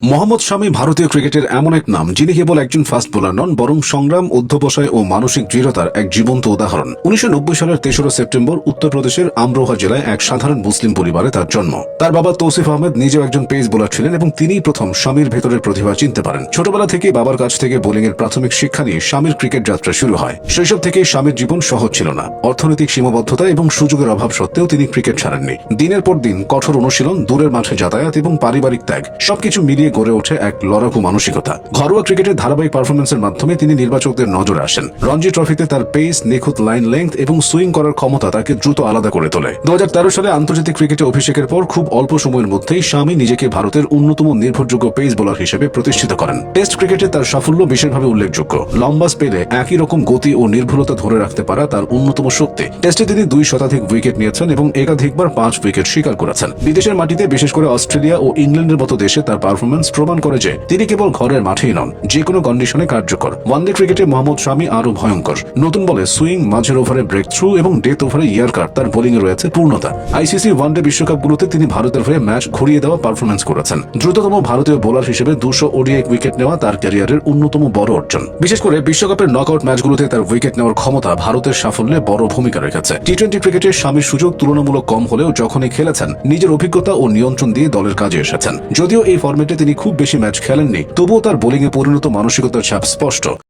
মোহাম্মদ শামি ভারতীয় ক্রিকেটের এমন এক নাম যিনি কেবল একজন ফাস্ট বোলার নন, বরং সংগ্রাম, অধ্যবসায় ও মানসিক দৃঢ়তার এক জীবন্ত উদাহরণ। 1990 সালের 3রা সেপ্টেম্বর উত্তরপ্রদেশের আমরোহা জেলায় এক সাধারণ মুসলিম পরিবারে তার জন্ম। তার বাবা তৌসিফ আহমেদ নিজেও একজন পেস বোলার ছিলেন এবং তিনিই প্রথম শামির ভেতরের প্রতিভা চিনতে পারেন। ছোটবেলা থেকে বাবার কাছ থেকে বোলিং এর প্রাথমিক শিক্ষা নিয়ে শামির ক্রিকেট যাত্রা শুরু হয়। শৈশব থেকেই শামির জীবন সহজ ছিল না। অর্থনৈতিক সীমাবদ্ধতা এবং সুযোগের অভাব সত্ত্বেও তিনি ক্রিকেট ছাড়েননি। দিনের পর দিন কঠোর অনুশীলন, দূরের মাঠে যাতায়াত এবং পারিবারিক ত্যাগ সবকিছু মিলিয়ে গড়ে ওঠে এক লড়াকু মানসিকতা। ঘরোয়া ক্রিকেটের ধারাবাহিক পারফরমেন্সের মাধ্যমে তিনি নির্বাচকদের নজরে আসেন। রঞ্জি ট্রফিতে তার পেস, নিখুঁত লাইন লেংথ এবং সুইং করার ক্ষমতা তাকে দ্রুত আলাদা করে তোলে। 2013 সালে আন্তর্জাতিক ক্রিকেটে অভিষেকের পর খুব অল্প সময়ের মধ্যেই শামি নিজেকে ভারতের অন্যতম নির্ভরযোগ্য পেস বোলার হিসেবে প্রতিষ্ঠিত করেন। টেস্ট ক্রিকেটে তার সাফল্য বিশেষভাবে উল্লেখযোগ্য। লম্বা স্পেলে একই রকম গতি ও নির্ভুলতা ধরে রাখতে পারা তার অন্যতম শক্তি। টেস্টে তিনি 2 শতাধিক উইকেট নিয়েছেন এবং একাধিকবার 5 উইকেট শিকার করেছেন। বিদেশের মাটিতে, বিশেষ করে অস্ট্রেলিয়া ও ইংল্যান্ডের মতো দেশে তার পারফরমেন্স প্রমাণ করে যে তিনি কেবল ঘরের মাঠেই নন, যে কোনো কন্ডিশনে কার্যকর। ওয়ানডে ক্রিকেটে মোহাম্মদ শামি আরো ভয়ঙ্কর। নতুন বলে সুইং, মাঝের ওভারে ব্রেক থ্রু এবং ডেথ ওভারে ইয়ার্কার তার বোলিং এ রয়েছে পূর্ণতা। আইসিসি ওয়ানডে বিশ্বকাপগুলোতে তিনি ভারতের হয়ে ম্যাচ ঘুরিয়ে দেওয়া পারফরমেন্স করেছেন। দ্রুততম ভারতীয় বোলার হিসেবে 200 ওডিআই উইকেট নেওয়া তার ক্যারিয়ারের অন্যতম বড় অর্জন। বিশেষ করে বিশ্বকাপের নকআউট ম্যাচগুলোতে তার উইকেট নেওয়ার ক্ষমতা ভারতের সাফল্যে বড় ভূমিকা রেখেছে। টি-20 ক্রিকেটে শামির সুযোগ তুলনামূলক কম হলেও যখনই খেলেছেন, নিজের অভিজ্ঞতা ও নিয়ন্ত্রণ দিয়ে দলের কাজে এসেছেন। যদিও এই ফরম্যাটে তিনি খুব বেশি ম্যাচ খেলেননি, তবুও তার বোলিং এ পরিণত মানসিকতার ছাপ স্পষ্ট।